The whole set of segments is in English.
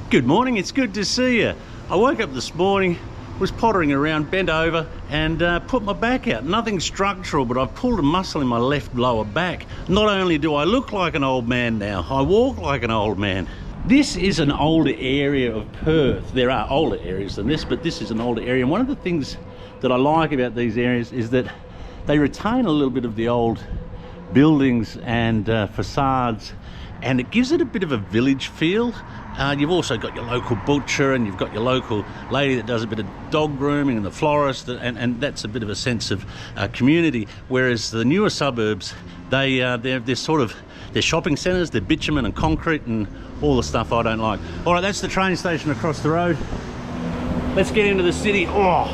Good morning, it's good to see you. I woke up this morning, was pottering around, bent over and put my back out. Nothing structural, but I've pulled a muscle in my left lower back. Not only do I look like an old man now, I walk like an old man. This is an older area of Perth. There are older areas than this, but this is an older area. And one of the things that I like about these areas is that they retain a little bit of the old buildings and facades, and it gives it a bit of a village feel. You've also got your local butcher, and you've got your local lady that does a bit of dog grooming, and the florist, and that's a bit of a sense of community. Whereas the newer suburbs, they're shopping centres, they're bitumen and concrete and all the stuff I don't like. All right, that's the train station across the road. Let's get into the city. Oh,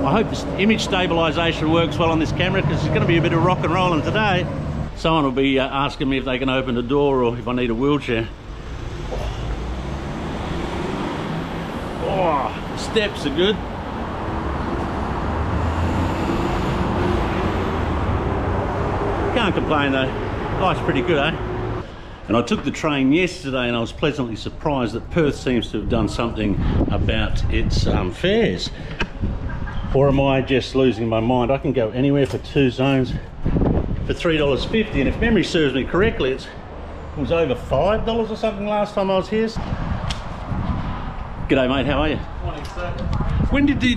I hope this image stabilisation works well on this camera, because it's going to be a bit of rock and rolling today. Someone will be asking me if they can open the door or if I need a wheelchair. Oh, steps are good. Can't complain though. Life's pretty good, eh? And I took the train yesterday and I was pleasantly surprised that Perth seems to have done something about its fares. Or am I just losing my mind? I can go anywhere for 2 zones for $3.50, and if memory serves me correctly, it was over $5 or something last time I was here. G'day mate, how are you? Morning, sir. When did the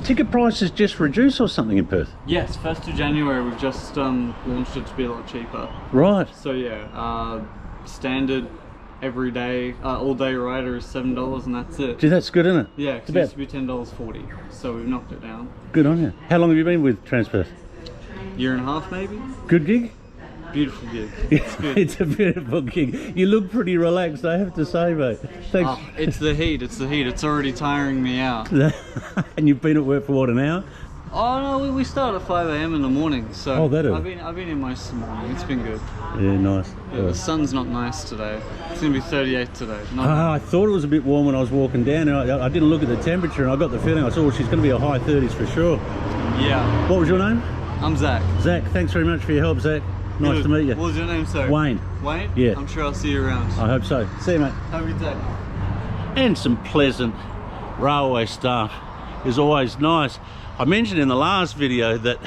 ticket prices just reduce or something in Perth? Yes, 1st of January we've just launched it to be a lot cheaper. Right. So yeah, standard everyday all day rider is $7 and that's it. Gee, that's good, isn't it? Yeah, it used to be $10.40, so we've knocked it down. Good on you. How long have you been with Transperth? Year and a half maybe. Good gig? Beautiful gig. It's good. It's a beautiful gig. You look pretty relaxed, I have to say, mate. Thanks. Oh, it's the heat, it's the heat. It's already tiring me out. And you've been at work for what, an hour? Oh no, we start at 5 AM in the morning, so I've been in most of the morning. It's been good. Yeah, nice. Yeah, the sun's not nice today. It's gonna be 38 today. I thought it was a bit warm when I was walking down. I didn't look at the temperature, and I got the feeling, she's going to be a high 30s for sure. Yeah. What was your name? I'm Zach. Zach, thanks very much for your help, Zach. Nice to meet you. What was your name, sir? Wayne. Wayne? Yeah. I'm sure I'll see you around. I hope so. See you, mate. Have a good day. And some pleasant railway staff is always nice. I mentioned in the last video that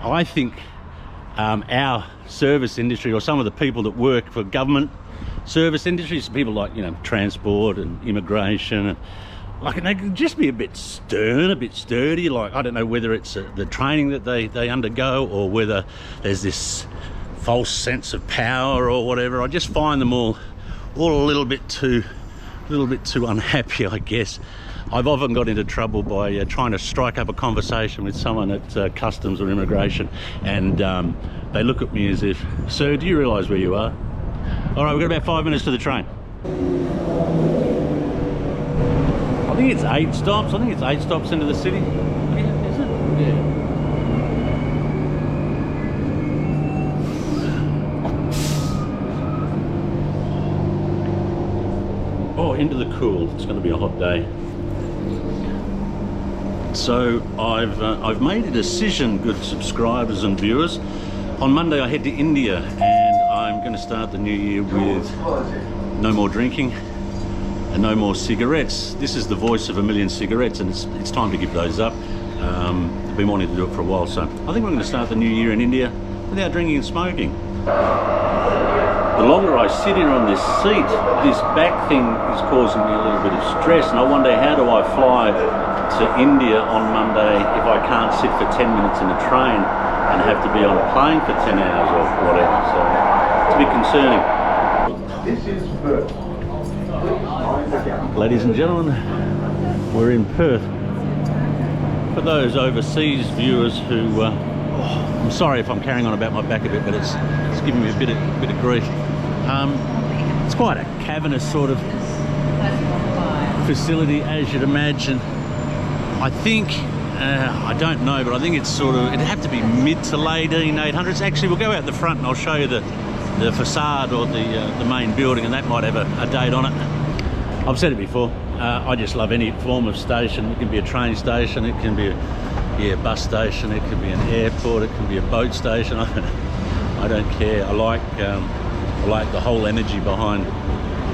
I think our service industry, or some of the people that work for government service industries, people like, transport and immigration, and they can just be a bit stern, a bit sturdy. Like, I don't know whether it's the training that they undergo, or whether there's this false sense of power or whatever. I just find them all a little bit too unhappy, I guess. I've often got into trouble by trying to strike up a conversation with someone at customs or immigration, and they look at me as if, "Sir, do you realise where you are?" All right, we've got about 5 minutes to the train. I think it's 8 stops. I think it's 8 stops into the city. Yeah, is it? Yeah. Oh, into the cool. It's going to be a hot day. So I've made a decision, good subscribers and viewers. On Monday I head to India, and I'm going to start the new year with no more drinking and no more cigarettes. This is the voice of a million cigarettes, and it's time to give those up. I've been wanting to do it for a while, so I think we're going to start the new year in India without drinking and smoking. The longer I sit here on this seat, this back thing is causing me a little bit of stress, and I wonder, how do I fly to India on Monday if I can't sit for 10 minutes in a train and have to be on a plane for 10 hours or whatever. So it's a bit concerning. This is Perth. Ladies and gentlemen, we're in Perth. For those overseas viewers who, I'm sorry if I'm carrying on about my back a bit, but it's giving me a bit of grief. It's quite a cavernous sort of facility, as you'd imagine. I think, I don't know, but I think it's it'd have to be mid to late 1800s. Actually, we'll go out the front and I'll show you the facade or the main building, and that might have a date on it. I've said it before, I just love any form of station. It can be a train station, it can be a bus station, it can be an airport, it can be a boat station. I don't care. I like the whole energy behind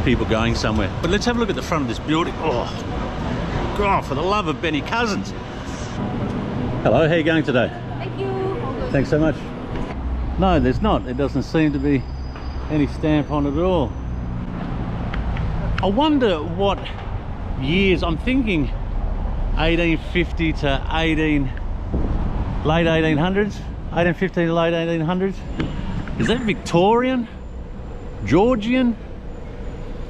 people going somewhere. But let's have a look at the front of this building. Oh, God, for the love of Benny Cousins. Hello, how are you going today? Thank you. All good. Thanks so much. No, there's not. There doesn't seem to be any stamp on it at all. I wonder what years. I'm thinking 1850 to late 1800s. 1850 to late 1800s. Is that Victorian? Georgian?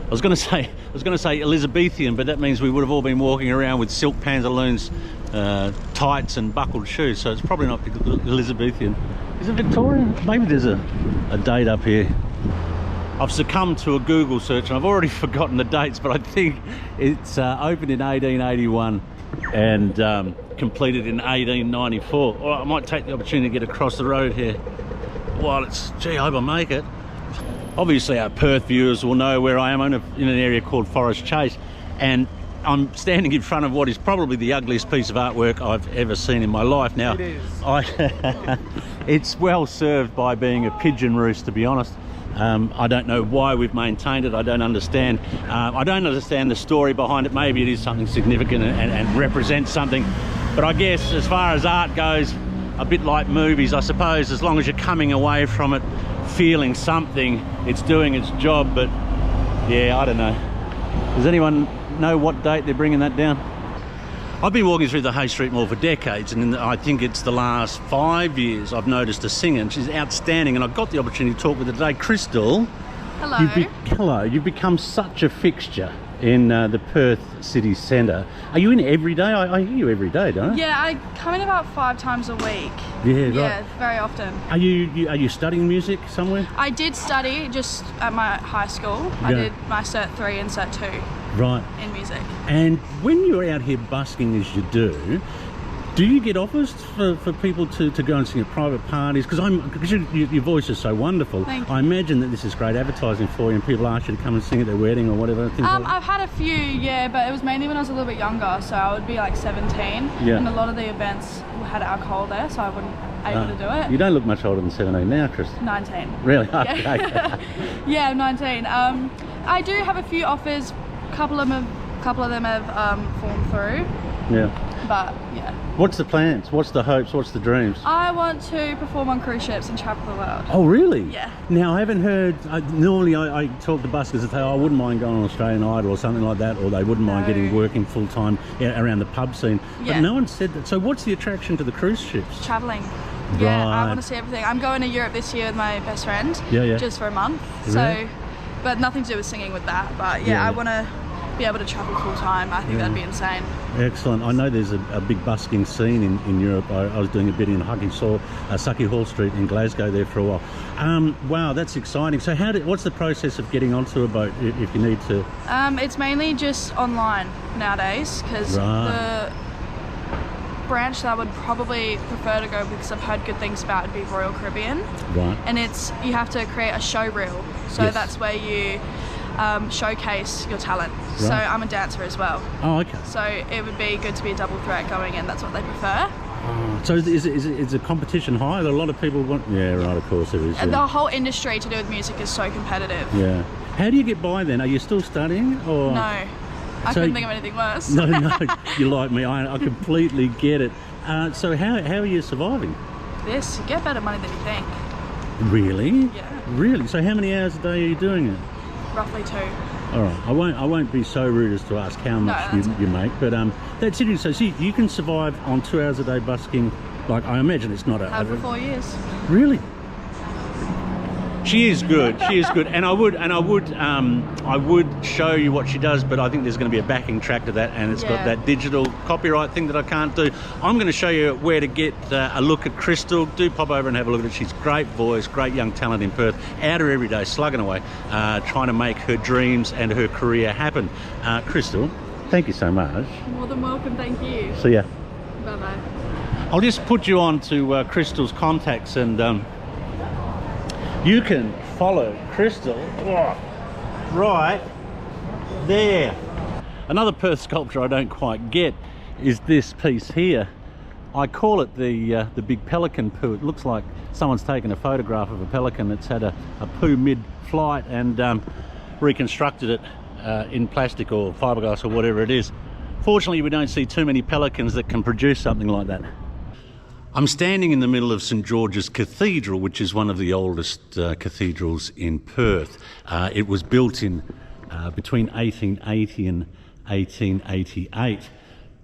I was going to say Elizabethan, but that means we would have all been walking around with silk pantaloons, tights and buckled shoes, so it's probably not Elizabethan. Is it Victorian? Maybe there's a date up here. I've succumbed to a Google search and I've already forgotten the dates, but I think it's opened in 1881 and completed in 1894. Or I might take the opportunity to get across the road here while it's, gee, I hope I make it. Obviously our Perth viewers will know where I am. I'm in an area called Forest Chase, and I'm standing in front of what is probably the ugliest piece of artwork I've ever seen in my life. Now, it is. It's well served by being a pigeon roost, to be honest. I don't know why we've maintained it. I don't understand. I don't understand the story behind it. Maybe it is something significant and represents something. But I guess as far as art goes, a bit like movies, I suppose, as long as you're coming away from it feeling something, it's doing its job. But yeah, I don't know. Does anyone know what date they're bringing that down? I've been walking through the Hay Street Mall for decades, and I think it's the last 5 years I've noticed a singer, and she's outstanding, and I got the opportunity to talk with her today. Chrystal. Hello. Hello. You've become such a fixture in the Perth city centre. Are you in every day? I hear you every day, don't I? Yeah, I come in about 5 times a week. Yeah, right. Yeah, very often. Are you studying music somewhere? I did study just at my high school. Yeah. I did my Cert 3 and Cert 2 Right. in music. And when you're out here busking as you do you get offers for people to go and sing at private parties? Because your voice is so wonderful. Thank you. I imagine that this is great advertising for you, and people ask you to come and sing at their wedding or whatever. Things like that. I've had a few, yeah, but it was mainly when I was a little bit younger, so I would be like 17. Yeah. And a lot of the events had alcohol there, so I wasn't able to do it. You don't look much older than 17 now, Chris. 19. Really? Yeah. Okay. Yeah, I'm 19. I do have a few offers. A couple of them have fallen through. Yeah. But yeah. What's the plans? What's the hopes? What's the dreams? I want to perform on cruise ships and travel the world. Oh, really? Yeah. Now, I haven't heard, normally I talk to buskers and say, oh, I wouldn't mind going on Australian Idol or something like that, or they wouldn't mind getting working full-time around the pub scene. Yeah. But no one said that. So what's the attraction to the cruise ships? Traveling. Yeah, Right. I want to see everything. I'm going to Europe this year with my best friend. Yeah. Just for a month. Really? So, but nothing to do with singing with that. But yeah, I want to be able to travel full-time. I think that'd be insane. Excellent. I know there's a big busking scene in Europe. I was doing a bit in Sucky Hall Street in Glasgow there for a while. Wow, that's exciting. So what's the process of getting onto a boat if you need to? It's mainly just online nowadays, because the branch that I would probably prefer to go, because I've heard good things about, would be Royal Caribbean. Right. And you have to create a show reel. So that's where you showcase your talent. Right. So I'm a dancer as well. Oh, okay. So it would be good to be a double threat going in. That's what they prefer. So is a competition high? A lot of people want... Yeah, right, of course it is. Yeah. The whole industry to do with music is so competitive. Yeah. How do you get by then? Are you still studying? Or? No. I couldn't think of anything worse. No, you're like me. I completely get it. So how are you surviving? This, you get better money than you think. Really? Yeah. Really? So how many hours a day are you doing it? Roughly 2. All right, I won't be so rude as to ask how much you make, but that's interesting. So you can survive on 2 hours a day busking. Like, I imagine it's not for 4 years. Really? She is good. She is good, and I would show you what she does, but I think there's going to be a backing track to that, and it's got that digital copyright thing that I can't do. I'm going to show you where to get a look at Chrystal. Do pop over and have a look at it. She's great voice, great young talent in Perth, out her every day, slugging away, trying to make her dreams and her career happen. Chrystal, thank you so much. More than welcome. Thank you. See ya. Bye bye. I'll just put you on to Chrystal's contacts, and you can follow Chrystal right there. Another Perth sculpture I don't quite get is this piece here. I call it the big pelican poo. It looks like someone's taken a photograph of a pelican that's had a poo mid-flight, and reconstructed it in plastic or fiberglass or whatever it is. Fortunately, we don't see too many pelicans that can produce something like that. I'm standing in the middle of St Georges Cathedral, which is one of the oldest cathedrals in Perth. It was built in between 1880 and 1888.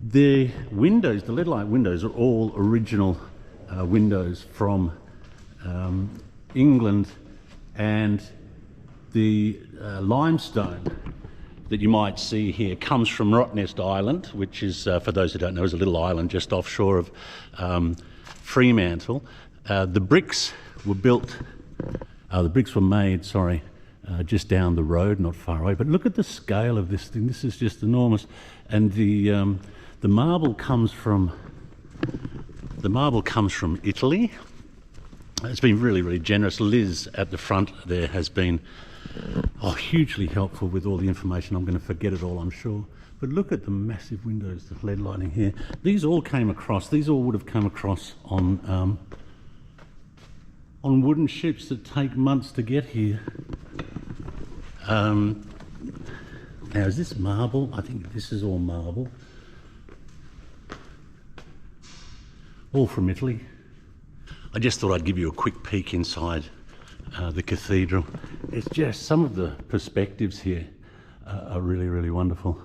The windows, the lead-light windows, are all original windows from England, and the limestone that you might see here comes from Rottnest Island, which is, for those who don't know, is a little island just offshore of Fremantle. The bricks were made, just down the road, not far away. But look at the scale of this thing. This is just enormous. And the marble comes from Italy. It's been really, really generous. Liz at the front there has been hugely helpful with all the information. I'm going to forget it all, I'm sure. But look at the massive windows, the lead lighting here. These all would have come across on wooden ships that take months to get here. Now, is this marble? I think this is all marble. All from Italy. I just thought I'd give you a quick peek inside the cathedral. It's just, some of the perspectives here are really, really wonderful.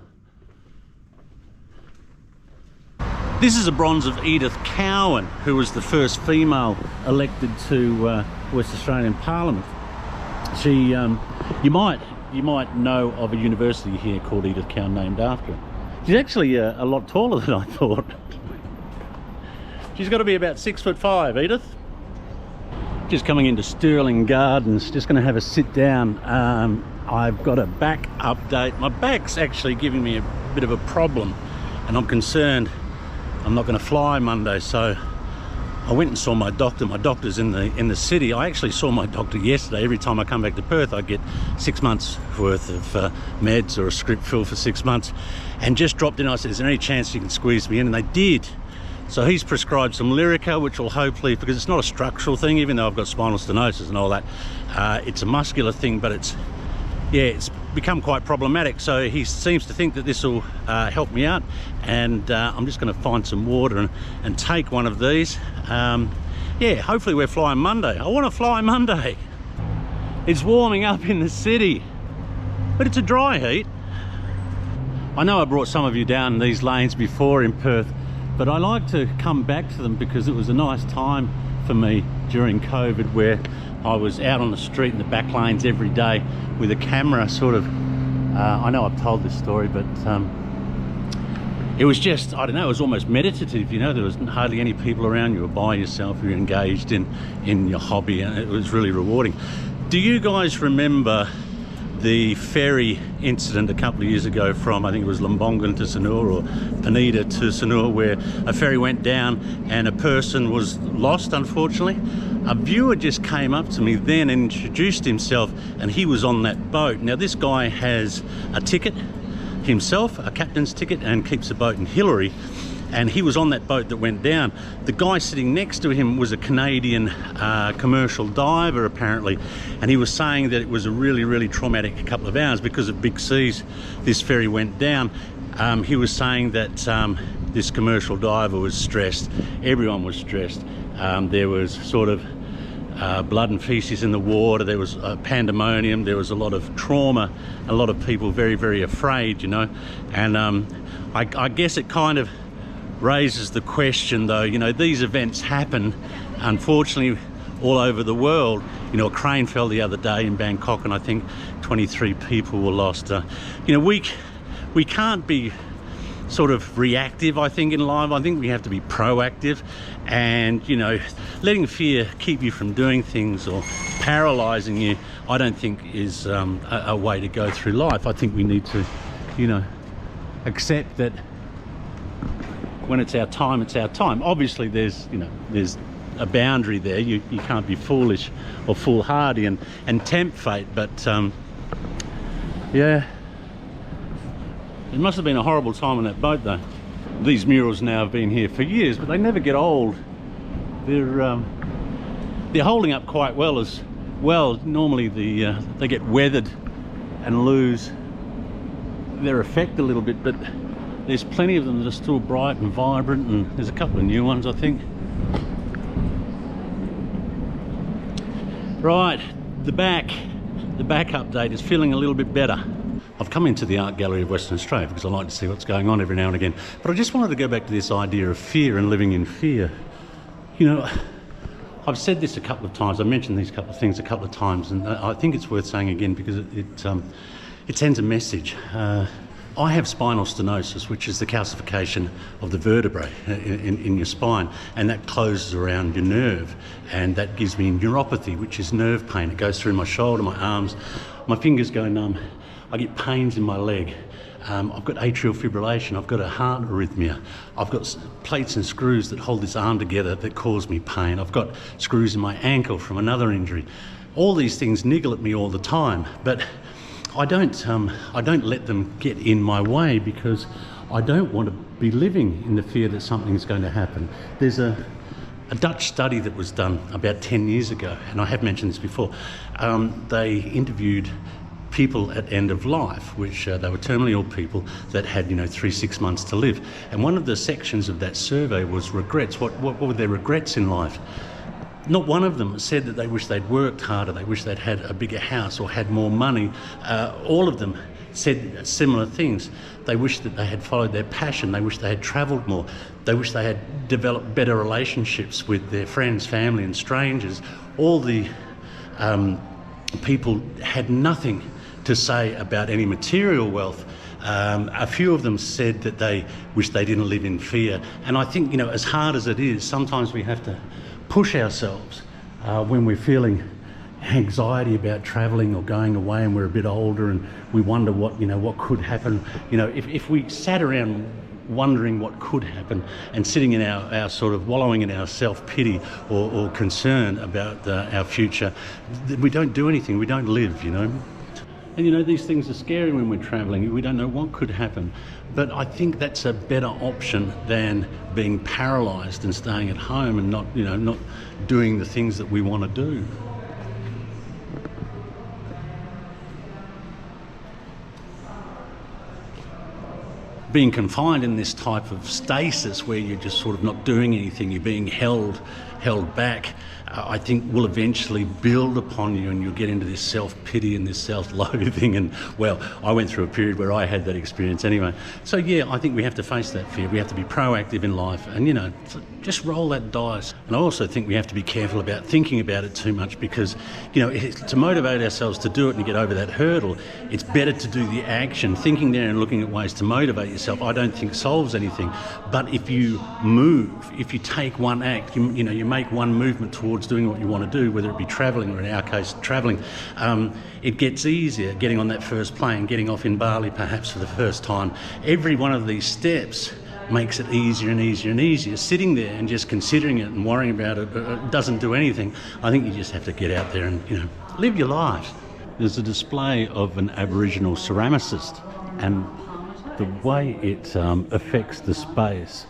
This is a bronze of Edith Cowan, who was the first female elected to West Australian Parliament. She, you might know of a university here called Edith Cowan, named after her. She's actually a lot taller than I thought. She's got to be about 6'5", Edith. Just coming into Stirling Gardens, just going to have a sit down. I've got a back update. My back's actually giving me a bit of a problem, and I'm concerned I'm not going to fly Monday, so I went and saw my doctor. My doctor's in the city. I actually saw my doctor yesterday. Every time I come back to Perth, I get 6 months worth of meds or a script filled for 6 months, and just dropped in. I said, is there any chance you can squeeze me in? And they did. So he's prescribed some Lyrica, which will hopefully, because it's not a structural thing, even though I've got spinal stenosis and all that, it's a muscular thing, but it's become quite problematic. So he seems to think that this will help me out, and I'm just going to find some water and take one of these. Hopefully we're flying Monday. I want to fly Monday. It's warming up in the city, but it's a dry heat. I know I brought some of you down these lanes before in Perth, but I like to come back to them because it was a nice time for me during COVID, where I was out on the street in the back lanes every day with a camera, sort of. I know I've told this story, but it was just, I don't know, it was almost meditative, you know. There was hardly any people around. You were by yourself, you were engaged in your hobby, and it was really rewarding. Do you guys remember the ferry incident a couple of years ago from, I think it was Lombongan to Sanur or Penida to Sanur, where a ferry went down and a person was lost, unfortunately? A viewer just came up to me then and introduced himself, and he was on that boat. Now, this guy has a ticket himself, a captain's ticket, and keeps a boat in Hillary, and he was on that boat that went down. The guy sitting next to him was a Canadian commercial diver, apparently, and he was saying that it was a really, really traumatic couple of hours because of big seas. This ferry went down. He was saying that this commercial diver was stressed. Everyone was stressed. There was sort of blood and feces in the water. There was pandemonium. There was a lot of trauma. A lot of people very, very afraid, you know. And I guess it kind of raises the question, though, you know, these events happen, unfortunately, all over the world. You know, a crane fell the other day in Bangkok, and I think 23 people were lost. You know, we can't be sort of reactive, I think, in life. I think we have to be proactive, and, you know, letting fear keep you from doing things or paralyzing you, I don't think is a way to go through life. I think we need to, you know, accept that when it's our time, it's our time. Obviously, there's a boundary there. You can't be foolish or foolhardy and tempt fate, but yeah, it must have been a horrible time on that boat, though. These murals now have been here for years, but they never get old. They're holding up quite well as well. Normally they get weathered and lose their effect a little bit, but there's plenty of them that are still bright and vibrant, and there's a couple of new ones, I think. Right, the back update is feeling a little bit better. I've come into the Art Gallery of Western Australia because I like to see what's going on every now and again, but I just wanted to go back to this idea of fear and living in fear. You know, I've said this a couple of times, I mentioned these couple of things a couple of times, and I think it's worth saying again because it sends a message. I have spinal stenosis, which is the calcification of the vertebrae in your spine, and that closes around your nerve, and that gives me neuropathy, which is nerve pain. It goes through my shoulder, my arms, my fingers go numb. I get pains in my leg. I've got atrial fibrillation, I've got a heart arrhythmia, I've got plates and screws that hold this arm together that cause me pain, I've got screws in my ankle from another injury. All these things niggle at me all the time, but I don't let them get in my way because I don't want to be living in the fear that something's going to happen. There's a Dutch study that was done about 10 years ago, and I have mentioned this before. They interviewed people at end of life, which they were terminally ill people that had 3-6 months to live. And one of the sections of that survey was regrets. What were their regrets in life? Not one of them said that they wish they'd worked harder, they wish they'd had a bigger house or had more money. All of them said similar things. They wish that they had followed their passion, they wish they had travelled more, they wish they had developed better relationships with their friends, family and strangers. All the people had nothing to say about any material wealth. A few of them said that they wish they didn't live in fear. And I think, as hard as it is, sometimes we have to push ourselves when we're feeling anxiety about travelling or going away and we're a bit older and we wonder what could happen. If we sat around wondering what could happen and sitting in our sort of wallowing in our self-pity or concern about our future, we don't do anything, we don't live, And these things are scary when we're travelling. We don't know what could happen. But I think that's a better option than being paralysed and staying at home and not doing the things that we want to do. Being confined in this type of stasis where you're just sort of not doing anything, you're being held back, I think will eventually build upon you and you'll get into this self-pity and this self-loathing. And well, I went through a period where I had that experience anyway. So yeah, I think we have to face that fear. We have to be proactive in life and just roll that dice. And I also think we have to be careful about thinking about it too much because to motivate ourselves to do it and to get over that hurdle, it's better to do the action. Thinking there and looking at ways to motivate yourself, I don't think solves anything. But if you move, if you take one act, you make one movement towards doing what you want to do, whether it be travelling or in our case travelling, it gets easier getting on that first plane, getting off in Bali perhaps for the first time. Every one of these steps makes it easier and easier and easier. Sitting there and just considering it and worrying about it doesn't do anything. I think you just have to get out there and live your life. There's a display of an Aboriginal ceramicist and the way it affects the space.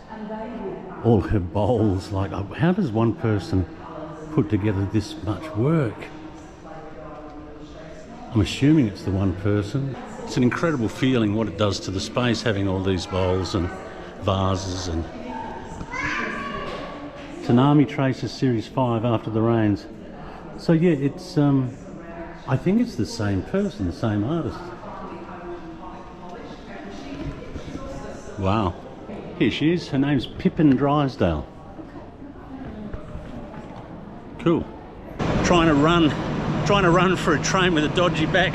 All her bowls, like how does one person put together this much work? I'm assuming it's the one person. It's an incredible feeling what it does to the space, having all these bowls and vases. And Tsunami Traces Series 5 After the Rains. So yeah, it's I think it's the same person, the same artist. Wow. Here she is, her name's Pippin Drysdale. Cool. Trying to run for a train with a dodgy back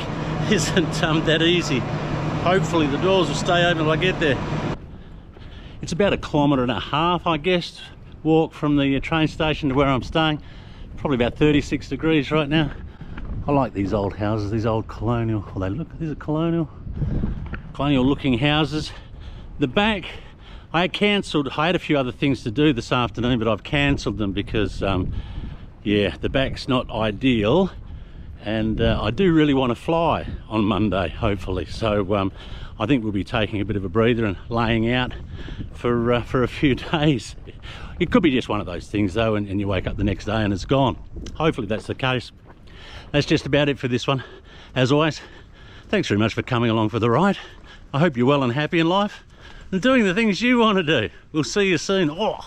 isn't that easy. Hopefully the doors will stay open till I get there. It's about 1.5 kilometres, I guess, walk from the train station to where I'm staying. Probably about 36 degrees right now. I like these old houses, these old colonial, these are colonial looking houses. The back, I had a few other things to do this afternoon, but I've cancelled them because yeah, the back's not ideal, and I do really want to fly on Monday, hopefully. So I think we'll be taking a bit of a breather and laying out for a few days. It could be just one of those things though, and you wake up the next day and it's gone. Hopefully that's the case. That's just about it for this one. As always, thanks very much for coming along for the ride. I hope you're well and happy in life and doing the things you want to do. We'll see you soon. Oh.